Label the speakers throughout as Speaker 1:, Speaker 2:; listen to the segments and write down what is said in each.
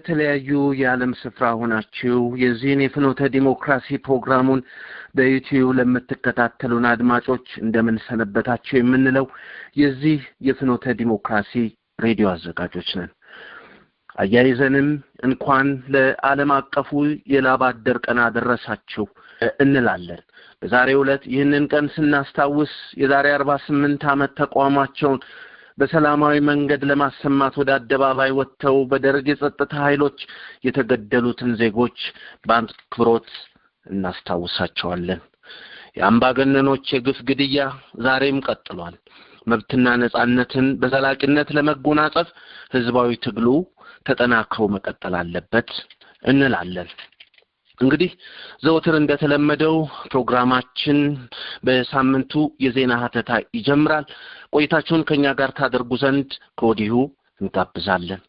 Speaker 1: በተለያዩ የዓለም ስፍራ ሆናችሁ የዚህን የፍኖተ ዲሞክራሲ ፕሮግራሙን በዩቲዩብ ለምትከታተሉን አድማጮች እንደምን ሰነበታችሁ የምንለው የዚህ የፍኖተ ዲሞክራሲ ሬዲዮ አዘጋጆች ነን። አያይዘንም እንኳን ለዓለም አቀፉ የላብ አደር ቀን አደረሳችሁ እንላለን። በዛሬው ዕለት ይህንን ቀን ስናስታውስ የዛሬ 48 ዓመት ተቋማቸውን በሰላማዊ መንገድ ለማሰማት ወደ አደባባይ ወጥተው በደርግ የጸጥታ ኃይሎች የተገደሉትን ዜጎች በአክብሮት እናስታውሳቸዋለን። የአምባገነኖች የግፍ ግድያ ዛሬም ቀጥሏል። መብትና ነጻነትን በዘላቂነት ለመጎናጸፍ ህዝባዊ ትግሉ ተጠናክሮ መቀጠል አለበት እንላለን። እንግዲህ ዘወትር እንደተለመደው ፕሮግራማችን በሳምንቱ የዜና ሀተታ ይጀምራል። ቆይታችሁን ከኛ ጋር ታደርጉ ዘንድ ከወዲሁ እንጋብዛለን።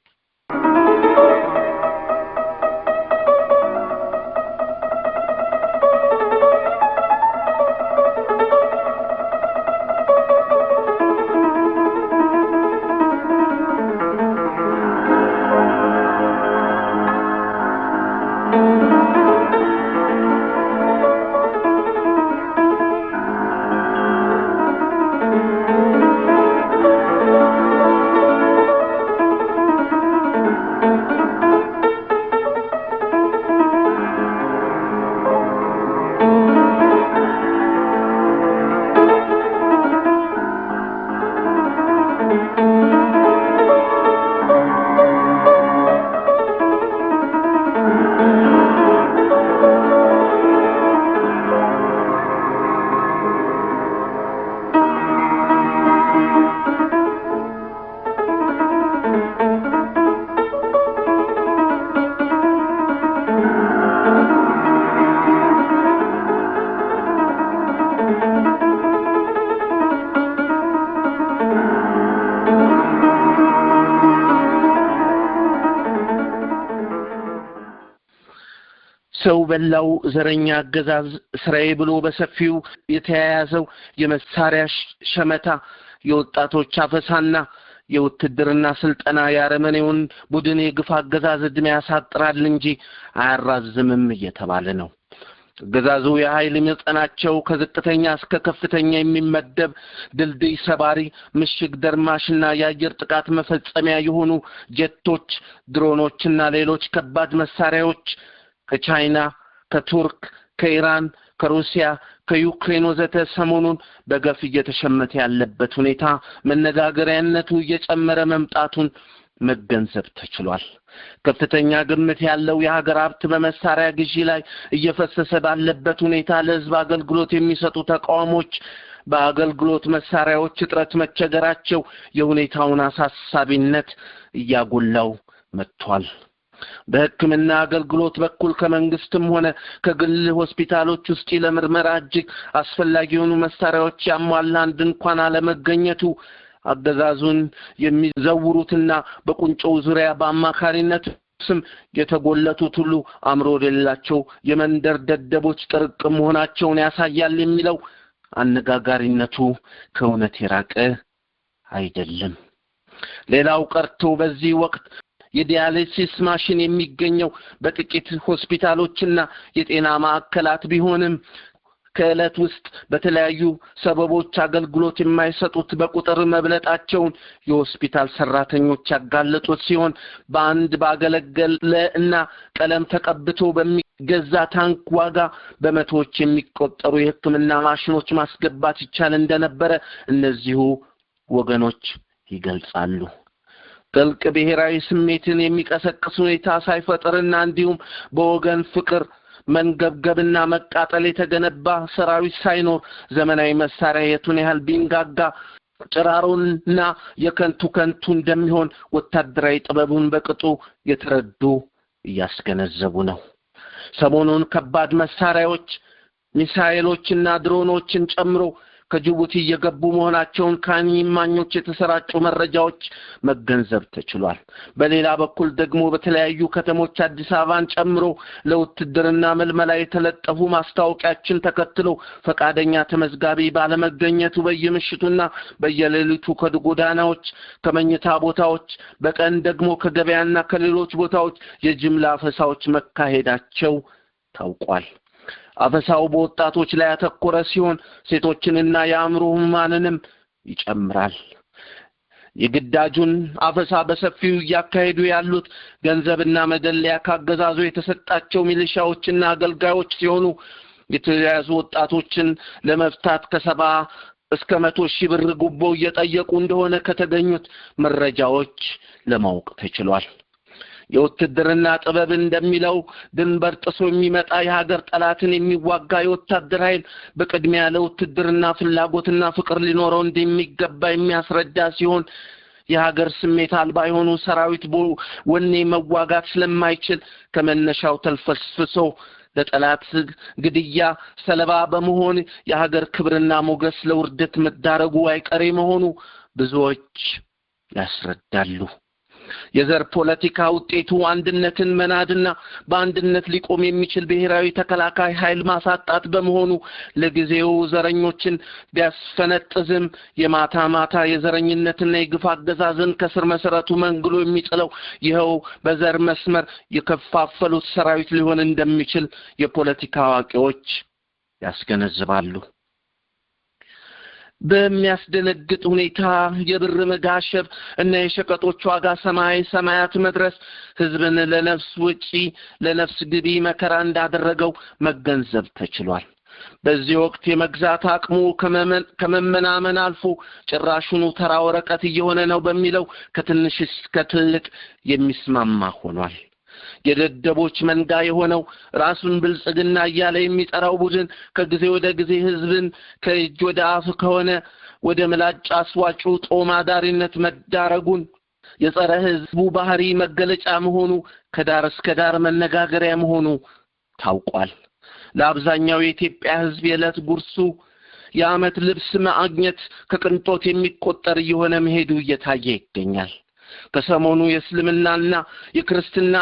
Speaker 1: ሰው በላው ዘረኛ አገዛዝ ስራዬ ብሎ በሰፊው የተያያዘው የመሳሪያ ሸመታ የወጣቶች አፈሳና የውትድርና ስልጠና ያረመኔውን ቡድን የግፍ አገዛዝ እድሜ ያሳጥራል እንጂ አያራዝምም እየተባለ ነው። አገዛዙ የኃይል መጠናቸው ከዝቅተኛ እስከ ከፍተኛ የሚመደብ ድልድይ ሰባሪ ምሽግ ደርማሽና የአየር ጥቃት መፈጸሚያ የሆኑ ጀቶች፣ ድሮኖችና ሌሎች ከባድ መሳሪያዎች ከቻይና፣ ከቱርክ፣ ከኢራን፣ ከሩሲያ፣ ከዩክሬን ወዘተ ሰሞኑን በገፍ እየተሸመተ ያለበት ሁኔታ መነጋገሪያነቱ እየጨመረ መምጣቱን መገንዘብ ተችሏል። ከፍተኛ ግምት ያለው የሀገር ሀብት በመሳሪያ ግዢ ላይ እየፈሰሰ ባለበት ሁኔታ ለህዝብ አገልግሎት የሚሰጡ ተቋሞች በአገልግሎት መሳሪያዎች እጥረት መቸገራቸው የሁኔታውን አሳሳቢነት እያጎላው መጥቷል። በሕክምና አገልግሎት በኩል ከመንግስትም ሆነ ከግል ሆስፒታሎች ውስጥ ለምርመራ እጅግ አስፈላጊ የሆኑ መሳሪያዎች ያሟላ አንድ እንኳን አለመገኘቱ አገዛዙን የሚዘውሩትና በቁንጮው ዙሪያ በአማካሪነት ስም የተጎለቱት ሁሉ አእምሮ የሌላቸው የመንደር ደደቦች ጥርቅም መሆናቸውን ያሳያል የሚለው አነጋጋሪነቱ ከእውነት የራቀ አይደለም። ሌላው ቀርቶ በዚህ ወቅት የዲያሊሲስ ማሽን የሚገኘው በጥቂት ሆስፒታሎችና የጤና ማዕከላት ቢሆንም ከዕለት ውስጥ በተለያዩ ሰበቦች አገልግሎት የማይሰጡት በቁጥር መብለጣቸውን የሆስፒታል ሰራተኞች ያጋለጡት ሲሆን በአንድ ባገለገለ እና ቀለም ተቀብቶ በሚገዛ ታንክ ዋጋ በመቶዎች የሚቆጠሩ የሕክምና ማሽኖች ማስገባት ይቻል እንደነበረ እነዚሁ ወገኖች ይገልጻሉ። ጥልቅ ብሔራዊ ስሜትን የሚቀሰቅስ ሁኔታ ሳይፈጠርና እንዲሁም በወገን ፍቅር መንገብገብና መቃጠል የተገነባ ሰራዊት ሳይኖር ዘመናዊ መሳሪያ የቱን ያህል ቢንጋጋ ጭራሮና የከንቱ እንደሚሆን ወታደራዊ ጥበቡን በቅጡ የተረዱ እያስገነዘቡ ነው። ሰሞኑን ከባድ መሳሪያዎች ሚሳኤሎችና ድሮኖችን ጨምሮ ከጅቡቲ እየገቡ መሆናቸውን ከአይንማኞች የተሰራጩ መረጃዎች መገንዘብ ተችሏል። በሌላ በኩል ደግሞ በተለያዩ ከተሞች አዲስ አበባን ጨምሮ ለውትድርና መልመላ የተለጠፉ ማስታወቂያዎችን ተከትሎ ፈቃደኛ ተመዝጋቢ ባለመገኘቱ በየምሽቱና በየሌሊቱ ከጎዳናዎች ከመኝታ ቦታዎች በቀን ደግሞ ከገበያና ከሌሎች ቦታዎች የጅምላ አፈሳዎች መካሄዳቸው ታውቋል። አፈሳው በወጣቶች ላይ ያተኮረ ሲሆን ሴቶችንና የአእምሮ ህሙማንንም ይጨምራል። የግዳጁን አፈሳ በሰፊው እያካሄዱ ያሉት ገንዘብና መደለያ ካገዛዙ የተሰጣቸው ሚሊሻዎችና አገልጋዮች ሲሆኑ የተያዙ ወጣቶችን ለመፍታት ከ70 እስከ 100 ሺህ ብር ጉቦ እየጠየቁ እንደሆነ ከተገኙት መረጃዎች ለማወቅ ተችሏል። የውትድርና ጥበብ እንደሚለው ድንበር ጥሶ የሚመጣ የሀገር ጠላትን የሚዋጋ የወታደር ኃይል በቅድሚያ ለውትድርና ፍላጎትና ፍቅር ሊኖረው እንደሚገባ የሚያስረዳ ሲሆን የሀገር ስሜት አልባ የሆኑ ሰራዊት ወኔ መዋጋት ስለማይችል ከመነሻው ተልፈስፍሶ ለጠላት ግድያ ሰለባ በመሆን የሀገር ክብርና ሞገስ ለውርደት መዳረጉ አይቀሬ መሆኑ ብዙዎች ያስረዳሉ። የዘር ፖለቲካ ውጤቱ አንድነትን መናድና በአንድነት ሊቆም የሚችል ብሔራዊ ተከላካይ ኃይል ማሳጣት በመሆኑ ለጊዜው ዘረኞችን ቢያስፈነጥዝም የማታ ማታ የዘረኝነትና የግፍ አገዛዝን ከስር መሰረቱ መንግሎ የሚጥለው ይኸው በዘር መስመር የከፋፈሉት ሰራዊት ሊሆን እንደሚችል የፖለቲካ አዋቂዎች ያስገነዝባሉ። በሚያስደነግጥ ሁኔታ የብር መጋሸብ እና የሸቀጦች ዋጋ ሰማያት መድረስ ህዝብን ለነፍስ ውጪ ለነፍስ ግቢ መከራ እንዳደረገው መገንዘብ ተችሏል። በዚህ ወቅት የመግዛት አቅሙ ከመመናመን አልፎ ጭራሹኑ ተራ ወረቀት እየሆነ ነው በሚለው ከትንሽ እስከ ትልቅ የሚስማማ ሆኗል። የደደቦች መንጋ የሆነው ራሱን ብልጽግና እያለ የሚጠራው ቡድን ከጊዜ ወደ ጊዜ ህዝብን ከእጅ ወደ አፍ ከሆነ ወደ ምላጭ አስዋጩ ጦም አዳሪነት መዳረጉን የጸረ ህዝቡ ባህሪ መገለጫ መሆኑ ከዳር እስከ ዳር መነጋገሪያ መሆኑ ታውቋል። ለአብዛኛው የኢትዮጵያ ህዝብ የዕለት ጉርሱ የዓመት ልብስ ማግኘት ከቅንጦት የሚቆጠር እየሆነ መሄዱ እየታየ ይገኛል። ከሰሞኑ የእስልምናና የክርስትና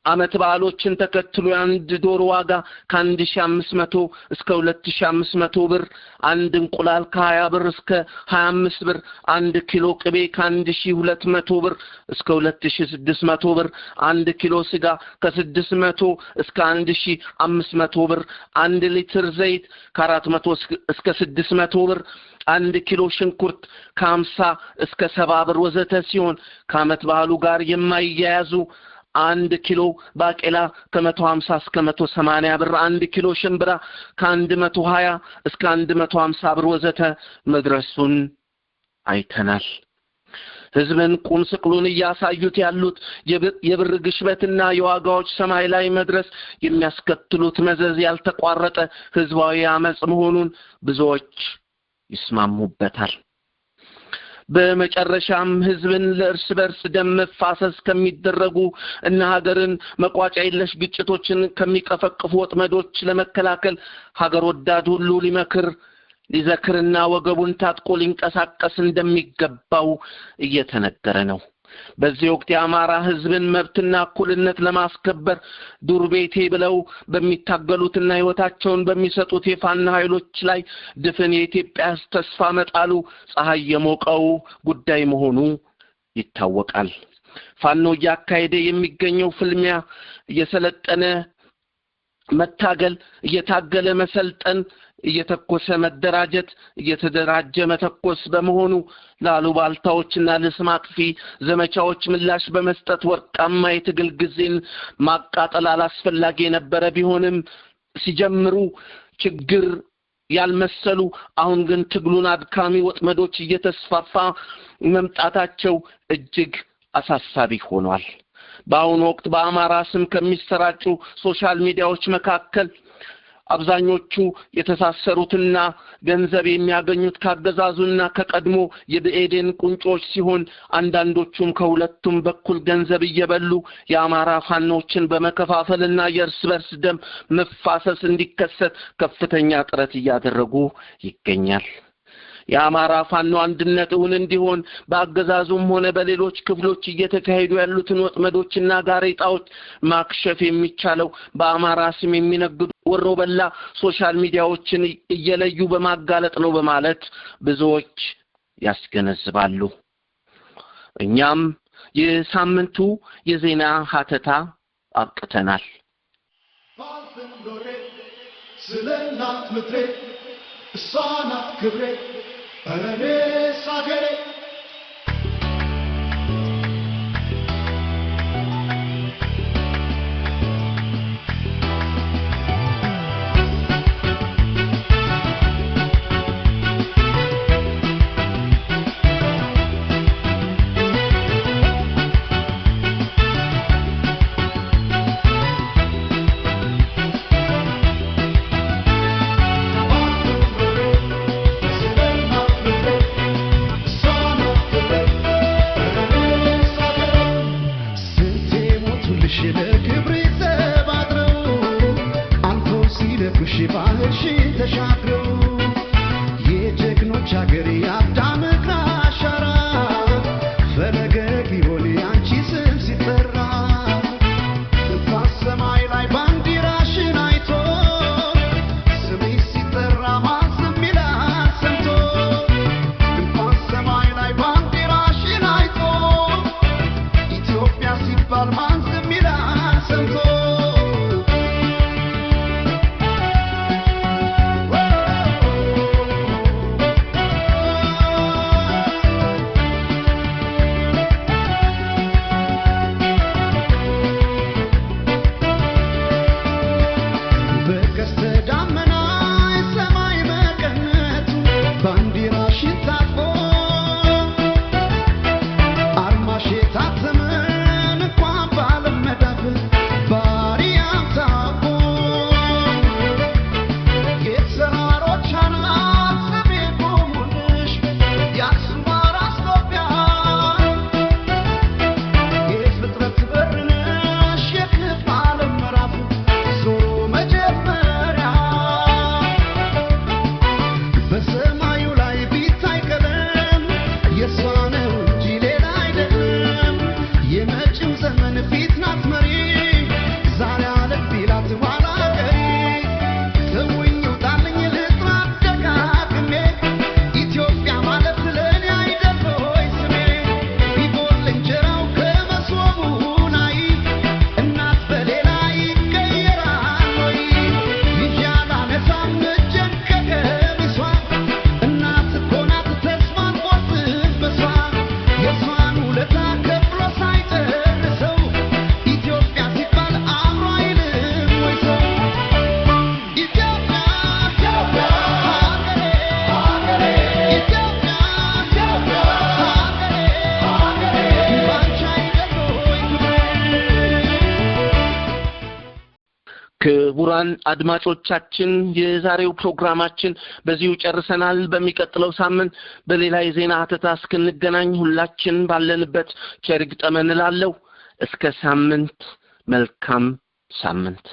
Speaker 1: ዓመት በዓሎችን ተከትሎ አንድ ዶሮ ዋጋ ከ1500 እስከ 2500 ብር፣ አንድ እንቁላል ከ20 ብር እስከ 25 ብር፣ አንድ ኪሎ ቅቤ ከ1200 ብር እስከ 2600 ብር፣ አንድ ኪሎ ስጋ ከ600 እስከ 1500 ብር፣ አንድ ሊትር ዘይት ከ400 እስከ 600 ብር፣ አንድ ኪሎ ሽንኩርት ከ50 እስከ 70 ብር ወዘተ ሲሆን ከዓመት በዓሉ ጋር የማይያያዙ አንድ ኪሎ ባቄላ ከ150 እስከ 180 ብር፣ አንድ ኪሎ ሽምብራ ከ120 እስከ 150 ብር ወዘተ መድረሱን አይተናል። ህዝብን ቁም ስቅሉን እያሳዩት ያሉት የብር ግሽበትና የዋጋዎች ሰማይ ላይ መድረስ የሚያስከትሉት መዘዝ ያልተቋረጠ ህዝባዊ አመጽ መሆኑን ብዙዎች ይስማሙበታል። በመጨረሻም ህዝብን ለእርስ በርስ ደም መፋሰስ ከሚደረጉ እና ሀገርን መቋጫ የለሽ ግጭቶችን ከሚቀፈቅፉ ወጥመዶች ለመከላከል ሀገር ወዳድ ሁሉ ሊመክር ሊዘክርና ወገቡን ታጥቆ ሊንቀሳቀስ እንደሚገባው እየተነገረ ነው። በዚህ ወቅት የአማራ ህዝብን መብትና እኩልነት ለማስከበር ዱር ቤቴ ብለው በሚታገሉትና ህይወታቸውን በሚሰጡት የፋኖ ኃይሎች ላይ ድፍን የኢትዮጵያ ተስፋ መጣሉ ፀሐይ የሞቀው ጉዳይ መሆኑ ይታወቃል። ፋኖ እያካሄደ የሚገኘው ፍልሚያ እየሰለጠነ መታገል፣ እየታገለ መሰልጠን፣ እየተኮሰ መደራጀት፣ እየተደራጀ መተኮስ በመሆኑ ለአሉባልታዎችና ለስም አጥፊ ዘመቻዎች ምላሽ በመስጠት ወርቃማ የትግል ጊዜን ማቃጠል አላስፈላጊ የነበረ ቢሆንም ሲጀምሩ ችግር ያልመሰሉ አሁን ግን ትግሉን አድካሚ ወጥመዶች እየተስፋፋ መምጣታቸው እጅግ አሳሳቢ ሆኗል። በአሁኑ ወቅት በአማራ ስም ከሚሰራጩ ሶሻል ሚዲያዎች መካከል አብዛኞቹ የተሳሰሩትና ገንዘብ የሚያገኙት ካገዛዙና ከቀድሞ የብኤዴን ቁንጮች ሲሆን አንዳንዶቹም ከሁለቱም በኩል ገንዘብ እየበሉ የአማራ ፋኖችን በመከፋፈልና የእርስ በርስ ደም መፋሰስ እንዲከሰት ከፍተኛ ጥረት እያደረጉ ይገኛል። የአማራ ፋኖ አንድነት እንዲሆን በአገዛዙም ሆነ በሌሎች ክፍሎች እየተካሄዱ ያሉትን ወጥመዶችና ጋሬጣዎች ማክሸፍ የሚቻለው በአማራ ስም የሚነግዱ ወሮበላ ሶሻል ሚዲያዎችን እየለዩ በማጋለጥ ነው በማለት ብዙዎች ያስገነዝባሉ። እኛም የሳምንቱ የዜና ሀተታ አብቅተናል። ስለናት ምትሬ እሷናት ክብሬ አረኔ ሳገሬ ክቡራን አድማጮቻችን የዛሬው ፕሮግራማችን በዚሁ ጨርሰናል። በሚቀጥለው ሳምንት በሌላ የዜና ሀተታ እስክንገናኝ ሁላችን ባለንበት ቸር ይግጠመን እላለሁ። እስከ ሳምንት መልካም ሳምንት።